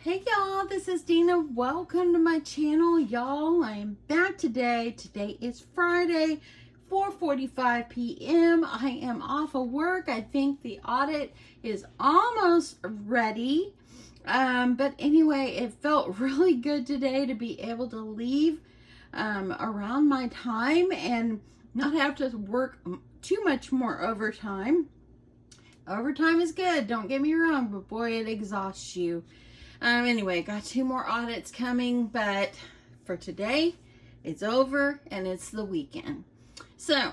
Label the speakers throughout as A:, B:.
A: Hey y'all, this is Dina. Welcome to my channel, y'all. I am back today. Today is Friday, 4:45 p.m. I am off of work. I think the audit is almost ready. But anyway, it felt really good today to be able to leave around my time and not have to work too much more overtime. Overtime is good, don't get me wrong, but boy, it exhausts you. Anyway, got 2 more audits coming, but for today, it's over and it's the weekend. So,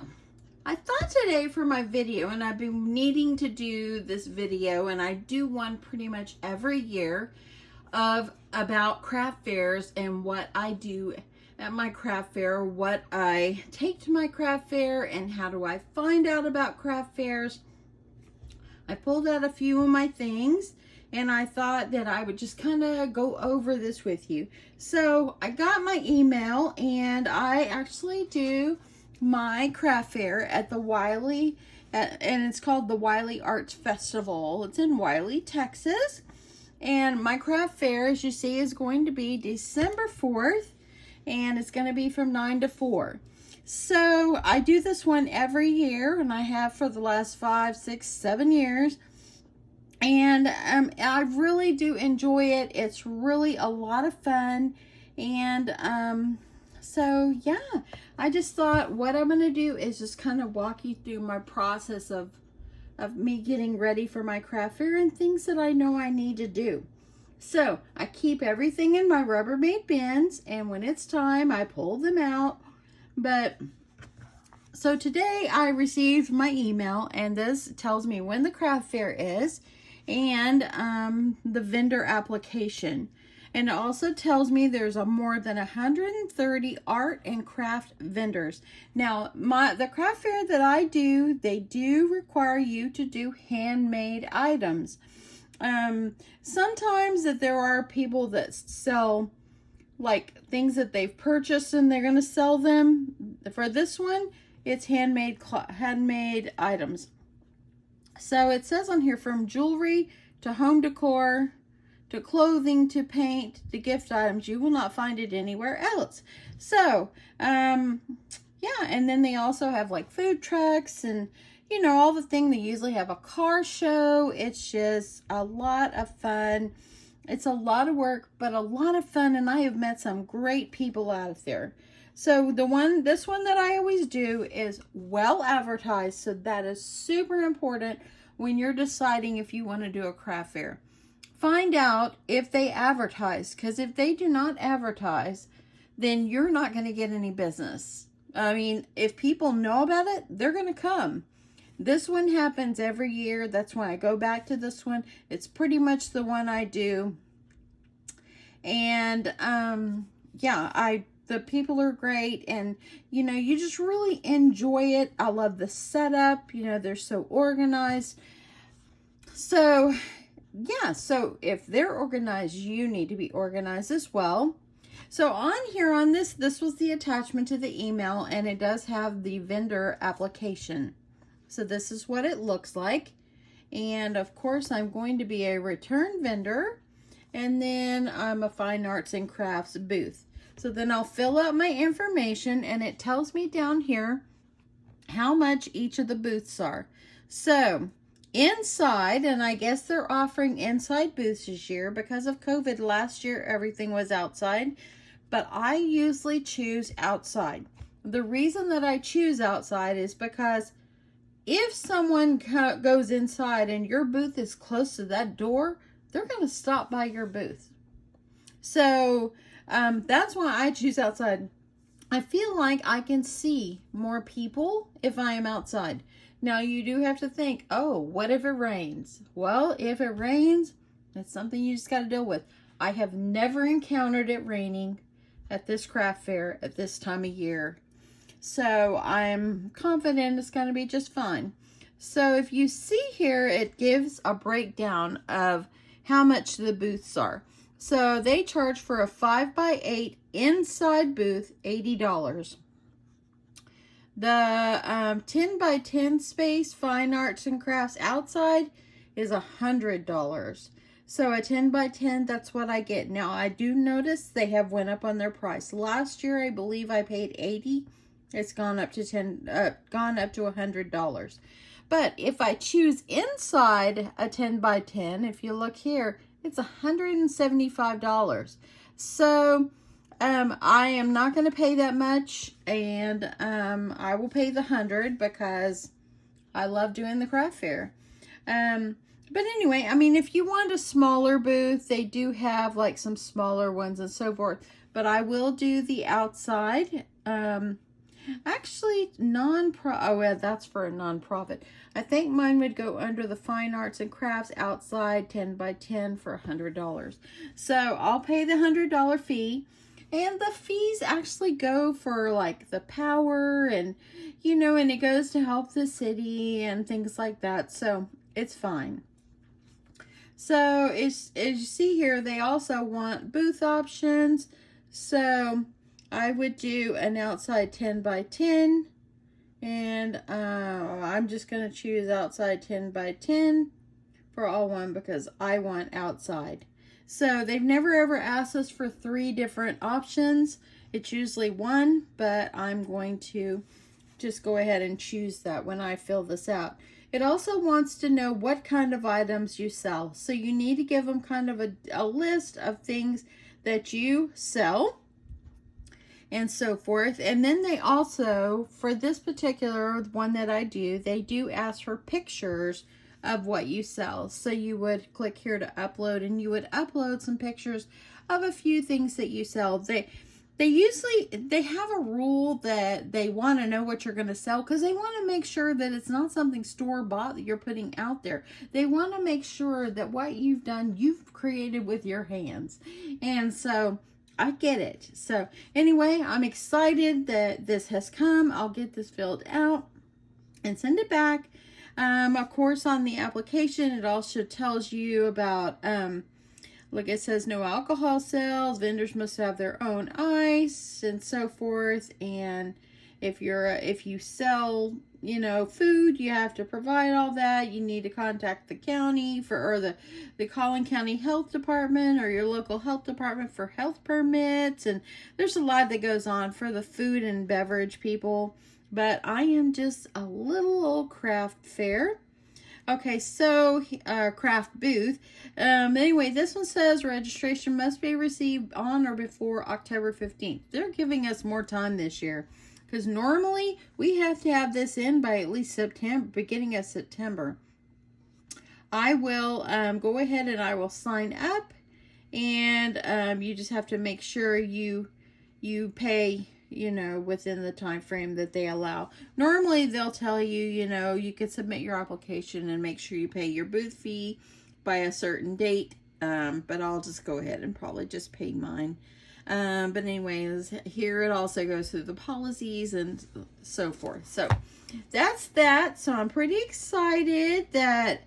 A: I thought today for my video, and I've been needing to do this video, and I do one pretty much every year about craft fairs and what I do at my craft fair, what I take to my craft fair, and how do I find out about craft fairs. I pulled out a few of my things, and I thought that I would just kind of go over this with you. So I got my email, and I actually do my craft fair at the Wylie, and it's called the Wylie Arts Festival. It's in Wylie, Texas. And my craft fair, as you see, is going to be December 4th, and it's going to be from 9 to 4. So I do this one every year, and I have for the last 5, 6, 7 years. And I really do enjoy it. It's really a lot of fun. And so yeah, I just thought what I'm going to do is just kind of walk you through my process of me getting ready for my craft fair and things that I know I need to do. So I keep everything in my Rubbermaid bins, and when it's time, I pull them out. But so today I received my email, and this tells me when the craft fair is and the vendor application. And it also tells me there's more than 130 art and craft vendors. Now, the craft fair that I do, they do require you to do handmade items. Sometimes that there are people that sell like things that they've purchased and they're going to sell them. For this one, it's handmade items. So it says on here, from jewelry to home decor to clothing to paint to gift items. You will not find it anywhere else. So yeah, and then they also have like food trucks and all the thing. They usually have a car show. It's just a lot of fun. It's a lot of work, but a lot of fun, and I have met some great people out there. So this one that I always do is well advertised, so that is super important when you're deciding if you want to do a craft fair. Find out if they advertise, because if they do not advertise, then you're not going to get any business. I mean, if people know about it, they're going to come. This one happens every year. That's why I go back to this one. It's pretty much the one I do. And yeah, the people are great, and you just really enjoy it. I love the setup. They're so organized. So yeah, so if they're organized, you need to be organized as well. So on here, on this was the attachment to the email, and it does have the vendor application. So this is what it looks like. And of course, I'm going to be a return vendor, and then I'm a fine arts and crafts booth. So then I'll fill out my information, and it tells me down here how much each of the booths are. So inside, and I guess they're offering inside booths this year because of COVID. Last year, everything was outside, but I usually choose outside. The reason that I choose outside is because if someone goes inside and your booth is close to that door, they're going to stop by your booth. So that's why I choose outside. I feel like I can see more people if I am outside. Now, you do have to think, oh, what if it rains? Well, if it rains, that's something you just got to deal with. I have never encountered it raining at this craft fair at this time of year. So I'm confident it's going to be just fine. So if you see here, it gives a breakdown of how much the booths are. So they charge for a 5x8 inside booth, $80. The 10x10 space, fine arts and crafts outside, is $100. So a 10 by 10, that's what I get. Now I do notice they have went up on their price. Last year, I believe I paid $80. It's gone up to $100. But if I choose inside a 10 by 10, if you look here, it's $175. So I am not going to pay that much, and I will pay the $100 because I love doing the craft fair. But anyway, I mean, if you want a smaller booth, they do have like some smaller ones and so forth. But I will do the outside. Actually, oh yeah, that's for a non-profit. I think mine would go under the Fine Arts and Crafts outside 10 by 10 for $100. So I'll pay the $100 fee. And the fees actually go for like the power and, you know, and it goes to help the city and things like that. So it's fine. So as you see here, they also want booth options. So I would do an outside 10 by 10. And I'm just going to choose outside 10 by 10 for all one because I want outside. So they've never ever asked us for 3 different options. It's usually 1, but I'm going to just go ahead and choose that when I fill this out. It also wants to know what kind of items you sell. So you need to give them kind of a list of things that you sell and so forth. And then they also, for this particular one that I do, they do ask for pictures of what you sell. So you would click here to upload, and you would upload some pictures of a few things that you sell. They have a rule that they want to know what you're going to sell because they want to make sure that it's not something store-bought that you're putting out there. They want to make sure that what you've done, you've created with your hands. And so I get it. So anyway, I'm excited that this has come. I'll get this filled out and send it back. Of course, on the application, it also tells you about, like it says, no alcohol sales, vendors must have their own ice, and so forth. And if you sell, you know, food, you have to provide all that. You need to contact the county or the Collin County Health Department or your local health department for health permits. And there's a lot that goes on for the food and beverage people. But I am just a little old craft fair. Okay, so craft booth. Anyway, this one says registration must be received on or before October 15th. They're giving us more time this year because normally we have to have this in by at least September, beginning of September. I will go ahead and I will sign up, and you just have to make sure you pay, you know, within the time frame that they allow. Normally they'll tell you, you know, you can submit your application and make sure you pay your booth fee by a certain date. But I'll just go ahead and probably just pay mine. But anyways, here it also goes through the policies and so forth. So that's that. So I'm pretty excited that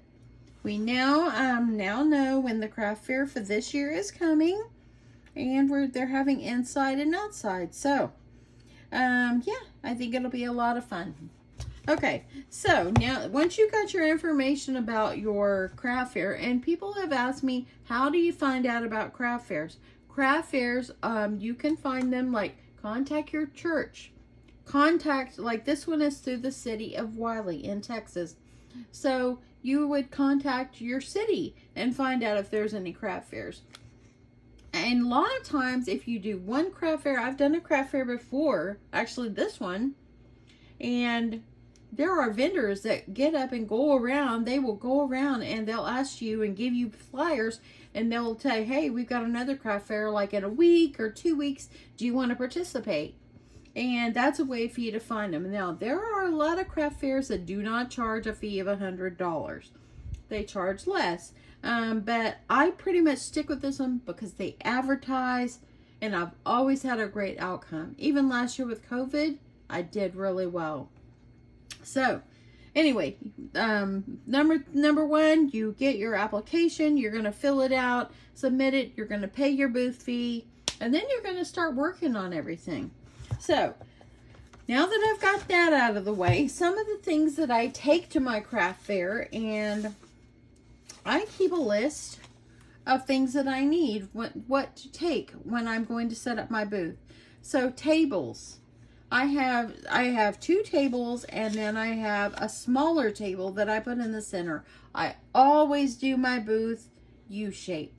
A: we now know when the craft fair for this year is coming, and they're having inside and outside. So yeah, I think it'll be a lot of fun. Okay, so now once you got your information about your craft fair, and people have asked me, how do you find out about craft fairs? Craft fairs, you can find them, like, contact your church. Like this one is through the city of Wiley in Texas. So you would contact your city and find out if there's any craft fairs. And a lot of times, if you do one craft fair, I've done a craft fair before, actually this one, and there are vendors that get up and go around. They will go around and they'll ask you and give you flyers, and they'll say, hey, we've got another craft fair like in a week or 2 weeks. Do you want to participate? And that's a way for you to find them. Now, there are a lot of craft fairs that do not charge a fee of $100. They charge less. But I pretty much stick with this one because they advertise, and I've always had a great outcome. Even last year with COVID, I did really well. So anyway, number one, you get your application, you're going to fill it out, submit it, you're going to pay your booth fee, and then you're going to start working on everything. So now that I've got that out of the way, some of the things that I take to my craft fair, and I keep a list of things that I need, what to take when I'm going to set up my booth. So tables. I have 2 tables, and then I have a smaller table that I put in the center. I always do my booth U-shape.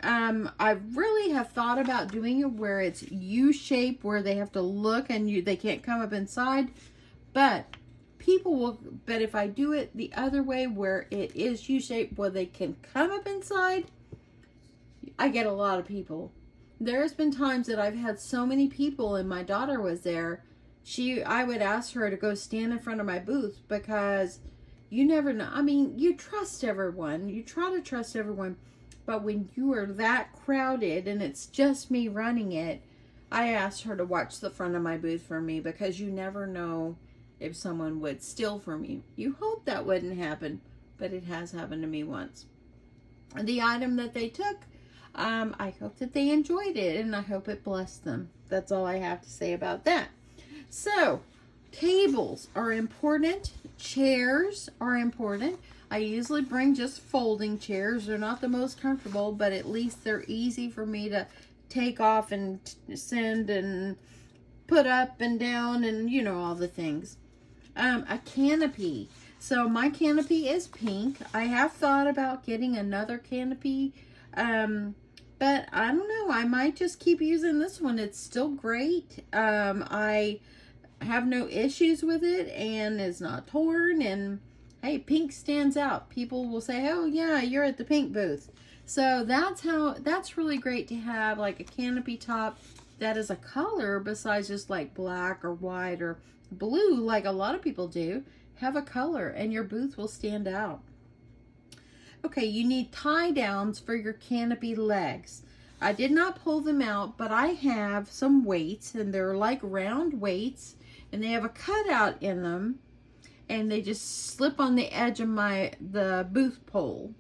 A: I really have thought about doing it where it's U-shape, where they have to look and they can't come up inside. But but if I do it the other way where it is U-shaped where they can come up inside, I get a lot of people. There's been times that I've had so many people and my daughter was there. I would ask her to go stand in front of my booth because you never know. I mean, you trust everyone. You try to trust everyone. But when you are that crowded and it's just me running it, I asked her to watch the front of my booth for me because you never know if someone would steal from you. You hope that wouldn't happen, but it has happened to me once. The item that they took, I hope that they enjoyed it and I hope it blessed them. That's all I have to say about that. So, tables are important. Chairs are important. I usually bring just folding chairs. They're not the most comfortable, but at least they're easy for me to take off and send and put up and down and, you know, all the things. A canopy. So my canopy is pink. I have thought about getting another canopy, but I don't know. I might just keep using this one. It's still great. I have no issues with it and it's not torn, and hey, pink stands out. People will say, oh yeah, you're at the pink booth. So that's really great to have, like a canopy top that is a color besides just like black or white or blue like a lot of people do. Have a color and your booth will stand out. Okay, you need tie downs for your canopy legs. I did not pull them out, but I have some weights, and they're like round weights, and they have a cutout in them, and they just slip on the edge of the booth pole.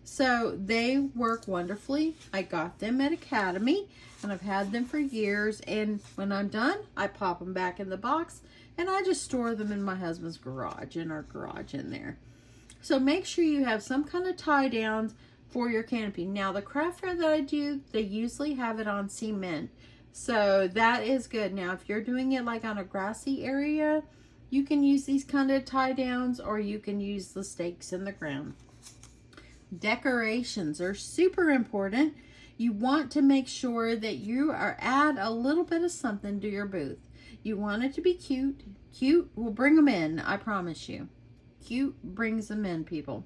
A: So they work wonderfully. I got them at Academy, and I've had them for years, and when I'm done, I pop them back in the box, and I just store them in my husband's garage, in our garage in there. So make sure you have some kind of tie downs for your canopy. Now the craft fair that I do, they usually have it on cement. So that is good. Now if you're doing it like on a grassy area, you can use these kind of tie downs, or you can use the stakes in the ground. Decorations are super important. You want to make sure that you add a little bit of something to your booth. You want it to be cute. Cute will bring them in, I promise you. Cute brings them in, people.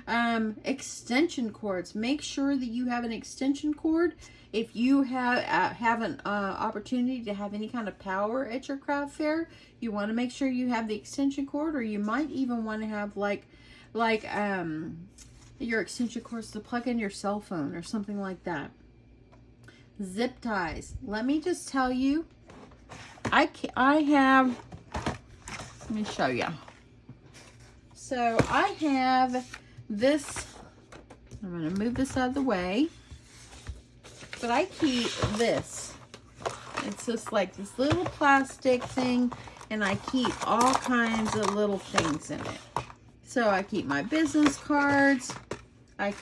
A: Extension cords. Make sure that you have an extension cord. If you have an opportunity to have any kind of power at your craft fair, you want to make sure you have the extension cord, or you might even want to have like your extension cords to plug in your cell phone or something like that. Zip ties. Let me just tell you, let me show you. So I have this, I'm going to move this out of the way, but I keep this. It's just like this little plastic thing, and I keep all kinds of little things in it. So I keep my business cards, I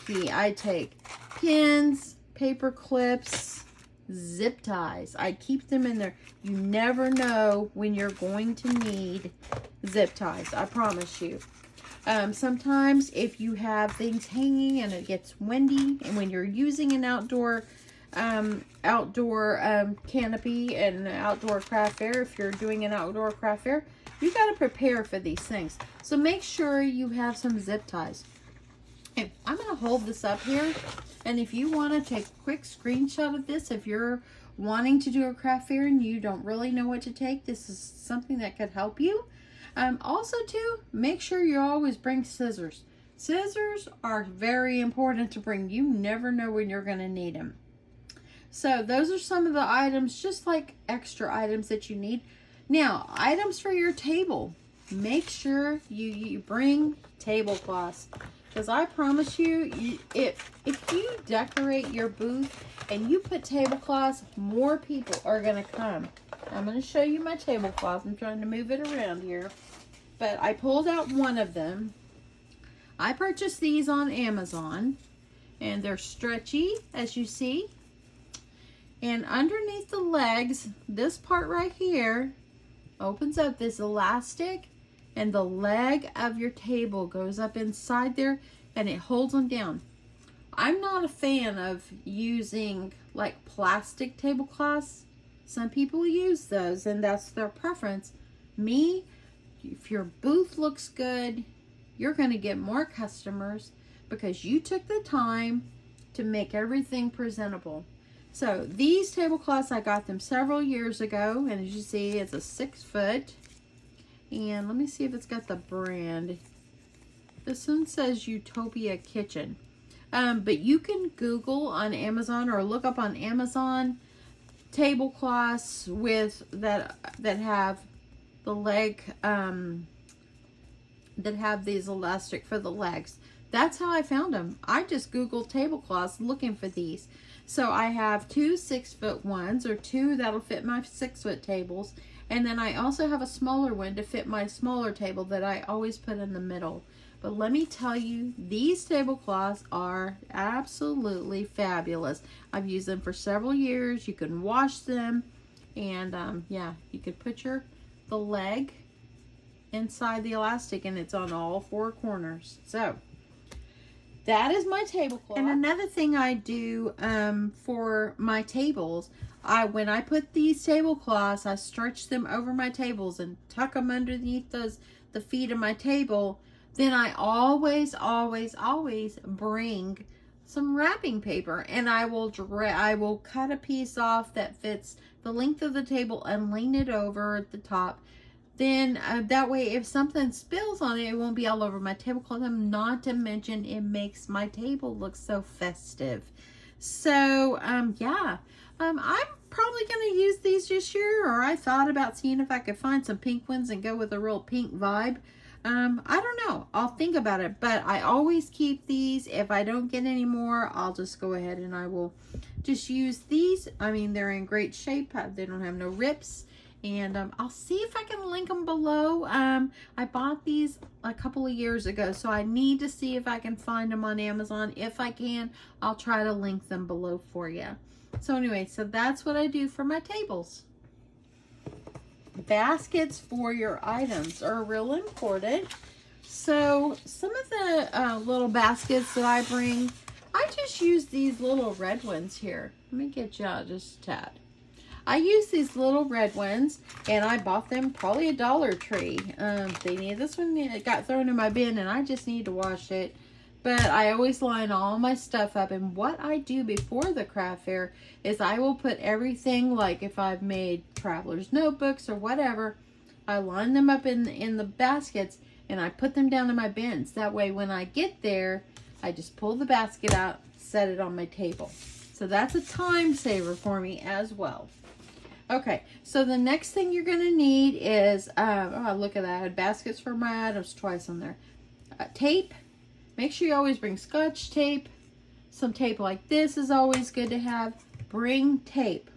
A: take pins, paper clips, zip ties. I keep them in there. You never know when you're going to need zip ties, I promise you. Sometimes if you have things hanging and it gets windy, and when you're using an outdoor canopy and outdoor craft fair, if you're doing an outdoor craft fair, you got to prepare for these things. So make sure you have some zip ties. Okay, I'm going to hold this up here, and if you want to take a quick screenshot of this, if you're wanting to do a craft fair and you don't really know what to take, this is something that could help you. Also too, make sure you always bring scissors. Scissors are very important to bring. You never know when you're going to need them. So those are some of the items, just like extra items that you need. Now, items for your table. Make sure you bring tablecloths. Because I promise you, if you decorate your booth and you put tablecloths, more people are going to come. I'm going to show you my tablecloth. I'm trying to move it around here. But I pulled out one of them. I purchased these on Amazon. And they're stretchy, as you see. And underneath the legs, this part right here opens up, this elastic, and the leg of your table goes up inside there and it holds them down. I'm not a fan of using like plastic tablecloths. Some people use those and that's their preference. Me, if your booth looks good, you're going to get more customers because you took the time to make everything presentable. So these tablecloths, I got them several years ago, and as you see, it's a 6 foot. And let me see if it's got the brand. This one says Utopia Kitchen. But you can Google on Amazon or look up on Amazon tablecloths with that have the leg, that have these elastic for the legs. That's how I found them. I just Googled tablecloths looking for these. So I have 2 6 foot ones, or 2 that'll fit my 6 foot tables. And then I also have a smaller one to fit my smaller table that I always put in the middle. But let me tell you, these tablecloths are absolutely fabulous. I've used them for several years. You can wash them. And yeah, you could put the leg inside the elastic and it's on all 4 corners. So that is my tablecloth. And another thing I do for my tables, when I put these tablecloths, I stretch them over my tables and tuck them underneath the feet of my table. Then I always bring some wrapping paper, and I will cut a piece off that fits the length of the table and lean it over at the top. Then that way, if something spills on it, it won't be all over my tablecloth. And not to mention, it makes my table look so festive. So yeah, I'm probably going to use these this year, or I thought about seeing if I could find some pink ones and go with a real pink vibe. I don't know. I'll think about it, but I always keep these. If I don't get any more, I'll just go ahead and I will just use these. I mean, they're in great shape. They don't have no rips. And I'll see if I can link them below. I bought these a couple of years ago, so I need to see if I can find them on Amazon. If I can, I'll try to link them below for you. So anyway, so that's what I do for my tables. Baskets for your items are real important. So some of the little baskets that I bring, I just use these little red ones here. Let me get you out just a tad. I use these little red ones, and I bought them probably at Dollar Tree. This one got thrown in my bin, and I just need to wash it. But I always line all my stuff up, and what I do before the craft fair is I will put everything, like if I've made traveler's notebooks or whatever, I line them up in the baskets, and I put them down in my bins. That way, when I get there, I just pull the basket out, set it on my table. So that's a time saver for me as well. Okay, so the next thing you're going to need is, oh, look at that. I had baskets for my items twice on there. Tape. Make sure you always bring Scotch tape. Some tape like this is always good to have. Bring tape.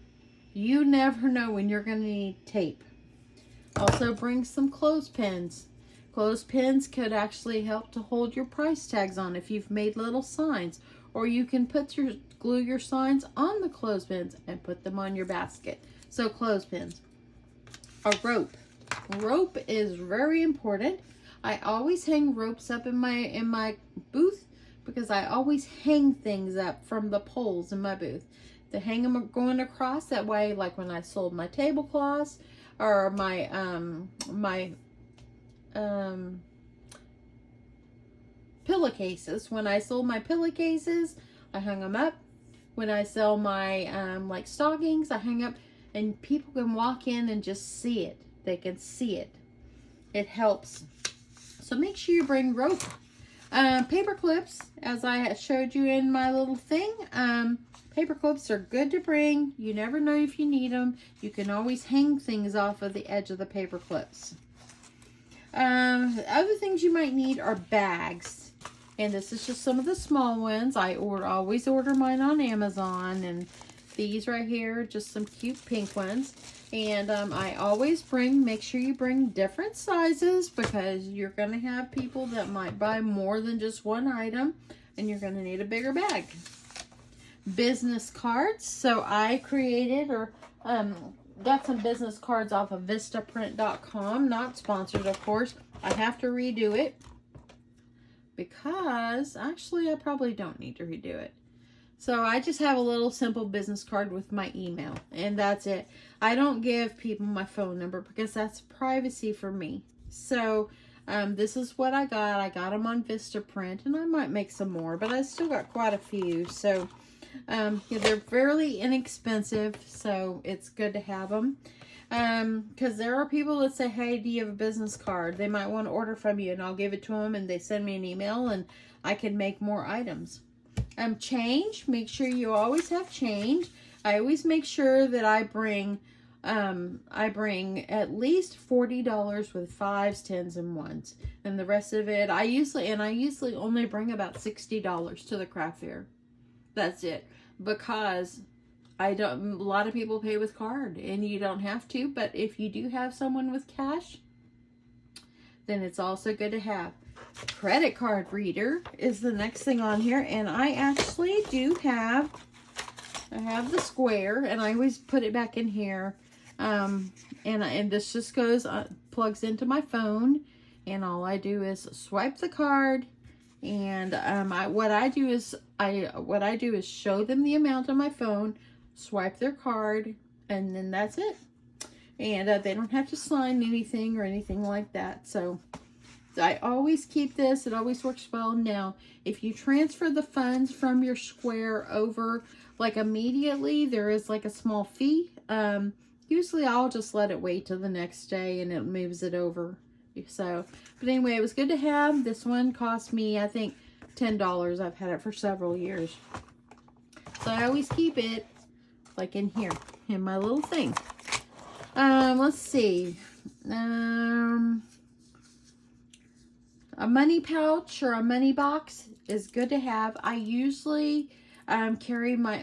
A: You never know when you're going to need tape. Also bring some clothespins. Clothespins could actually help to hold your price tags on if you've made little signs. Or you can glue your signs on the clothespins and put them on your basket. So clothespins. A rope. Rope is very important. I always hang ropes up in my booth because I always hang things up from the poles in my booth. To hang them going across, that way, like when I sold my tablecloths or my pillowcases. When I sold my pillowcases, I hung them up. When I sell my like stockings, I hang up. And people can walk in and just see it. They can see it. It helps. So make sure you bring rope. Paper clips, as I showed you in my little thing. Paper clips are good to bring. You never know if you need them. You can always hang things off of the edge of the paper clips. Other things you might need are bags. And this is just some of the small ones. I always order mine on Amazon. And these right here, just some cute pink ones. And I always make sure you bring different sizes because you're going to have people that might buy more than just one item. and you're going to need a bigger bag. Business cards. So I created or got some business cards off of Vistaprint.com. Not sponsored, of course. I have to redo it because actually I probably don't need to redo it. So I just have a little simple business card with my email, and that's it. I don't give people my phone number because that's privacy for me. So this is what I got. I got them on Vistaprint, and I might make some more, but I still got quite a few. So yeah, they're fairly inexpensive, so it's good to have them. Because there are people that say, hey, do you have a business card? They might want to order from you, and I'll give it to them, and they send me an email, and I can make more items. Change. Make sure you always have change. I always make sure that I bring at least $40 with 5s, 10s, and 1s. And the rest of it, I usually only bring about $60 to the craft fair. That's it. Because a lot of people pay with card, and you don't have to, but if you do have someone with cash, then it's also good to have. Credit card reader is the next thing on here, and I actually do have, I have the square, and I always put it back in here, and this just goes, plugs into my phone, and all I do is swipe the card, and what I do is show them the amount on my phone, swipe their card, and then that's it. And they don't have to sign anything or anything like that. So I always keep this. It always works well. Now, if you transfer the funds from your square over, like immediately, there is like a small fee. Usually I'll just let it wait till the next day and it moves it over. So, but anyway, it was good to have. This one cost me, I think, $10. I've had it for several years. So I always keep it like in here, in my little thing. Let's see. A money pouch or a money box is good to have. I usually carry my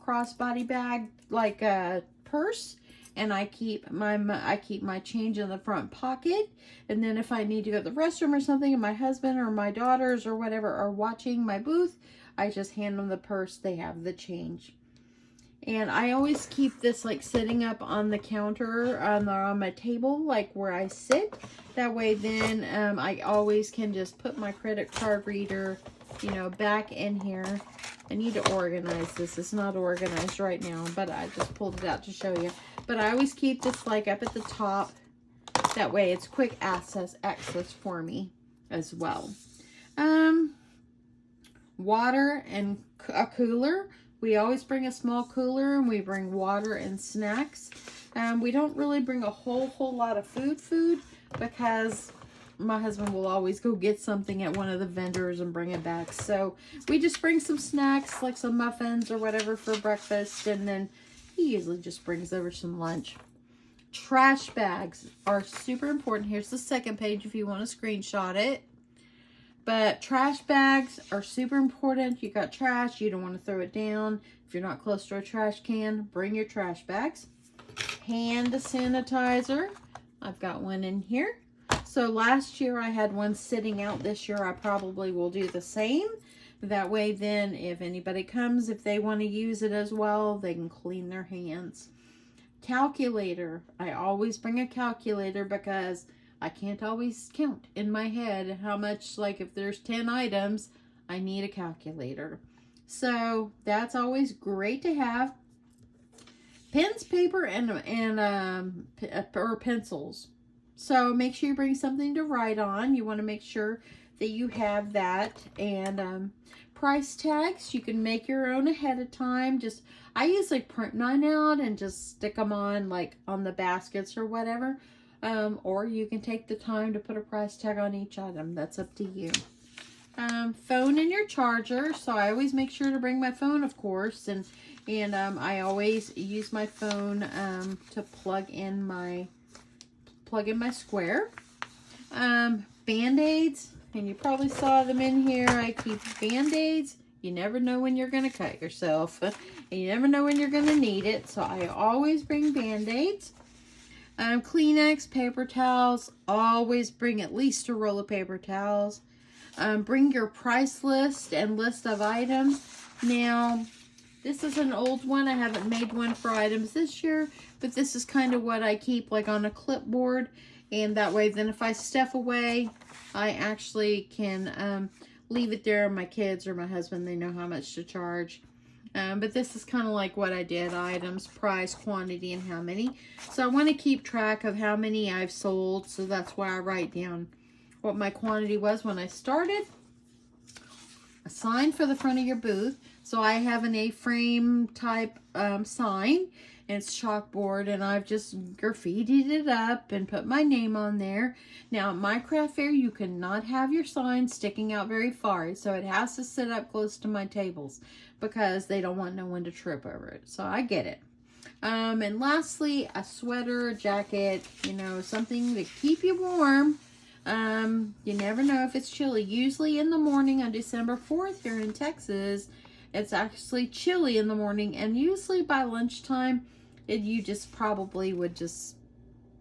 A: crossbody bag like a purse, and I keep my change in the front pocket. And then if I need to go to the restroom or something, and my husband or my daughters or whatever are watching my booth, I just hand them the purse. They have the change. And I always keep this like sitting up on the counter on my table, like where I sit. That way then I always can just put my credit card reader, you know, back in here. I need to organize this. It's not organized right now, but I just pulled it out to show you. But I always keep this like up at the top. That way it's quick access for me as well. Water and a cooler. We always bring a small cooler, and we bring water and snacks. We don't really bring a whole lot of food because my husband will always go get something at one of the vendors and bring it back. So we just bring some snacks, like some muffins or whatever for breakfast, and then he usually just brings over some lunch. Trash bags are super important. Here's the second page if you want to screenshot it. But trash bags are super important. You got trash, you don't want to throw it down. If you're not close to a trash can, bring your trash bags. Hand sanitizer. I've got one in here. So last year I had one sitting out. This year I probably will do the same. That way then if anybody comes, if they want to use it as well, they can clean their hands. Calculator. I always bring a calculator because I can't always count in my head how much, like if there's 10 items, I need a calculator. So that's always great to have. Pens, paper, or pencils. So make sure you bring something to write on. You want to make sure that you have that. And price tags, you can make your own ahead of time. I usually print mine out and just stick them on like on the baskets or whatever. Or you can take the time to put a price tag on each item. That's up to you. Phone and your charger. So I always make sure to bring my phone, of course. And I always use my phone to plug in my square. Band-Aids. And you probably saw them in here. I keep Band-Aids. You never know when you're going to cut yourself. And you never know when you're going to need it. So I always bring Band-Aids. Kleenex, paper towels. Always bring at least a roll of paper towels. bring your price list and list of items. Now, this is an old one. I haven't made one for items this year, but this is kind of what I keep like on a clipboard. And that way, then if I stuff away, I actually can leave it there. My kids or my husband, they know how much to charge. But this is kind of like what I did. Items, price, quantity, and how many. So I want to keep track of how many I've sold. So that's why I write down what my quantity was when I started. A sign for the front of your booth. So I have an A-frame type sign. And it's chalkboard, and I've just graffitied it up and put my name on there. Now, at my craft fair, you cannot have your sign sticking out very far, so it has to sit up close to my tables because they don't want no one to trip over it. So I get it. And lastly, a sweater, a jacket, you know, something to keep you warm. You never know if it's chilly. Usually in the morning on December 4th here in Texas, it's actually chilly in the morning, and usually by lunchtime, you just probably would just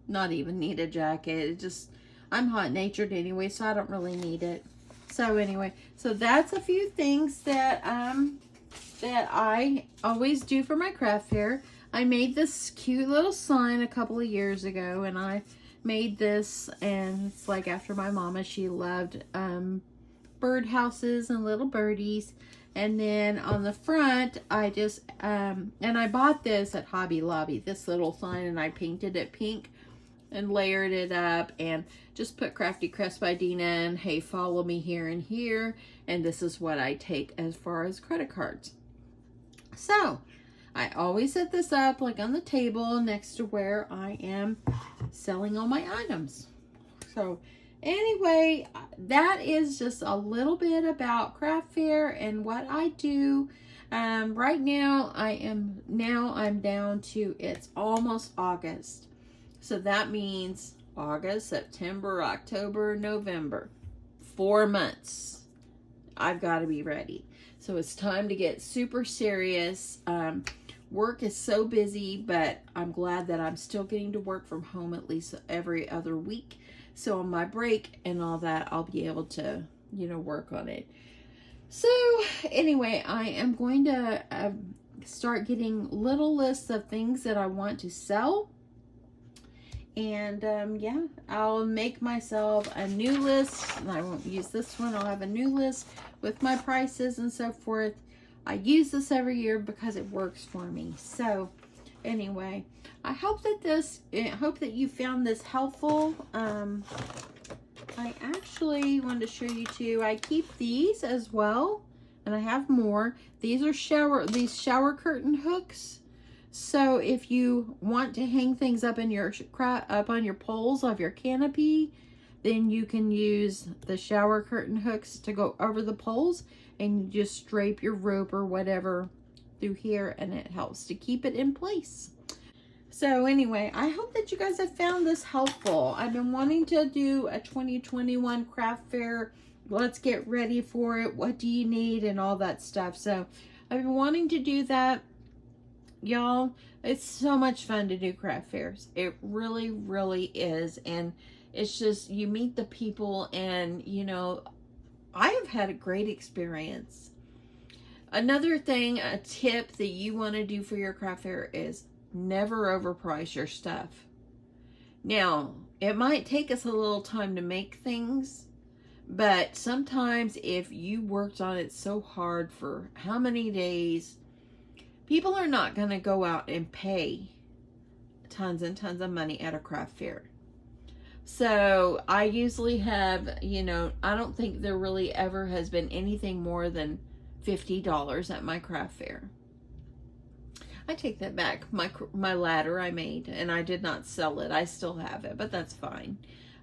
A: not even need a jacket. I'm hot-natured anyway, so I don't really need it. So anyway, so that's a few things that that I always do for my craft fair. I made this cute little sign a couple of years ago, and I made this, and it's like after my mama. She loved bird houses and little birdies. And then on the front, I just, and I bought this at Hobby Lobby, this little sign, and I painted it pink and layered it up and just put Crafty Crafts by Dina and hey, follow me here and here. And this is what I take as far as credit cards. So I always set this up like on the table next to where I am selling all my items. So anyway, that is just a little bit about craft fair and what I do. Right now, I'm down to, it's almost August. So that means August, September, October, November. 4 months. I've got to be ready. So it's time to get super serious. Work is so busy, but I'm glad that I'm still getting to work from home at least every other week. So on my break and all that, I'll be able to, you know, work on it. So anyway, I am going to start getting little lists of things that I want to sell. And yeah, I'll make myself a new list. And I won't use this one. I'll have a new list with my prices and so forth. I use this every year because it works for me. So anyway, I hope that you found this helpful. I actually wanted to show you too. I keep these as well, and I have more. These are shower curtain hooks. So if you want to hang things up in your on your poles of your canopy, then you can use the shower curtain hooks to go over the poles, and you just drape your rope or whatever through here, and it helps to keep it in place. So anyway, I hope that you guys have found this helpful. I've been wanting to do a 2021 craft fair. Let's get ready for it. What do you need and all that stuff. So I've been wanting to do that. Y'all, it's so much fun to do craft fairs. It really, really is. And it's just, you meet the people, and, you know, I have had a great experience. Another thing, a tip that you want to do for your craft fair is never overprice your stuff. Now, it might take us a little time to make things, but sometimes if you worked on it so hard for how many days, people are not going to go out and pay tons and tons of money at a craft fair. So I usually have, you know, I don't think there really ever has been anything more than $50 at my craft fair. I take that back. My ladder I made, and I did not sell it. I still have it, but that's fine.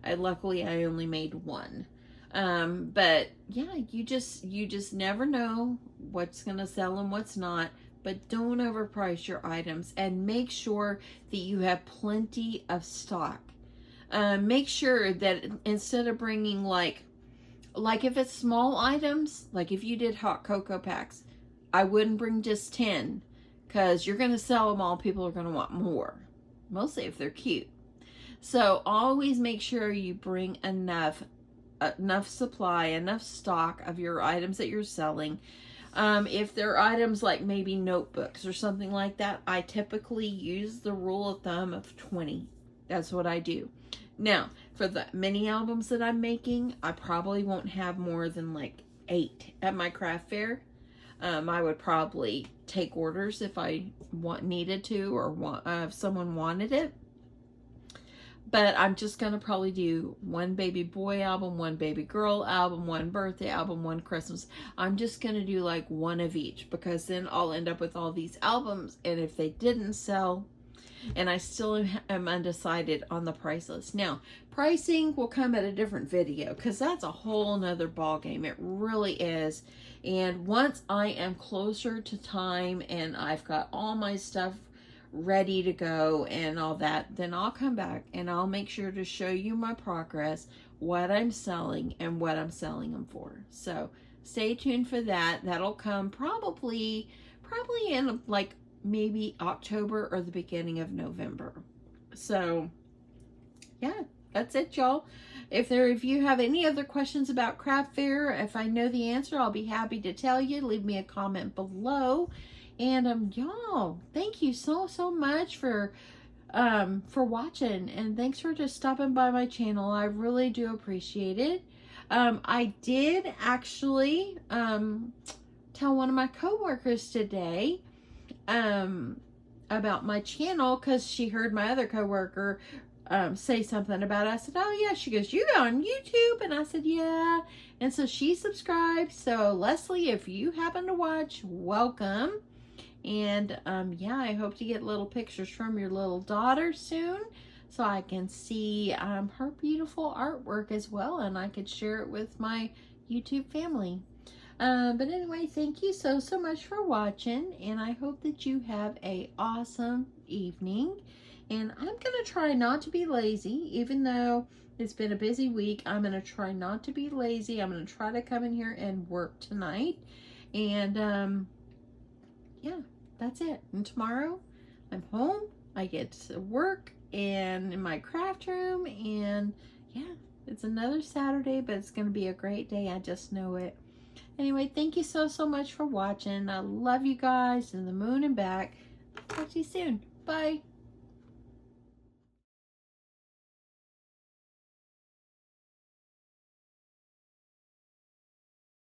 A: Luckily I only made one. But yeah, you just never know what's gonna sell and what's not. But don't overprice your items, and make sure that you have plenty of stock. Make sure that instead of bringing like if it's small items, like if you did hot cocoa packs, I wouldn't bring just 10. Because you're going to sell them all. People are going to want more. Mostly if they're cute. So always make sure you bring enough enough supply, enough stock of your items that you're selling. If they're items like maybe notebooks or something like that, I typically use the rule of thumb of 20. That's what I do. Now, for the mini albums that I'm making, I probably won't have more than like 8 at my craft fair. I would probably take orders if I needed to, or if someone wanted it. But I'm just going to probably do 1 baby boy album, 1 baby girl album, 1 birthday album, 1 Christmas. I'm just going to do like 1 of each, because then I'll end up with all these albums. And if they didn't sell, and I still am undecided on the price list. Now, pricing will come at a different video, because that's a whole nother ball game. It really is. And once I am closer to time and I've got all my stuff ready to go and all that, then I'll come back and I'll make sure to show you my progress, what I'm selling and what I'm selling them for. So stay tuned for that. That'll come probably in like maybe October or the beginning of November. So yeah, that's it, y'all. If you have any other questions about craft fair, if I know the answer, I'll be happy to tell you. Leave me a comment below. And y'all, thank you so much for watching, and thanks for just stopping by my channel. I really do appreciate it. I did actually tell one of my coworkers today about my channel, because she heard my other coworker say something about it. I said, oh yeah. She goes, you go on YouTube? And I said, yeah. And so she subscribed. So Leslie, if you happen to watch, welcome. And yeah, I hope to get little pictures from your little daughter soon, so I can see her beautiful artwork as well, and I could share it with my YouTube family. But anyway, thank you so much for watching, and I hope that you have a awesome evening. And I'm gonna try not to be lazy, even though it's been a busy week. I'm gonna try not to be lazy. I'm gonna try to come in here and work tonight. And yeah, that's it. And tomorrow I'm home. I get to work and in my craft room, and yeah, it's another Saturday, but it's going to be a great day. I just know it. Anyway, thank you so much for watching. I love you guys, and the moon and back. Talk to you soon. Bye.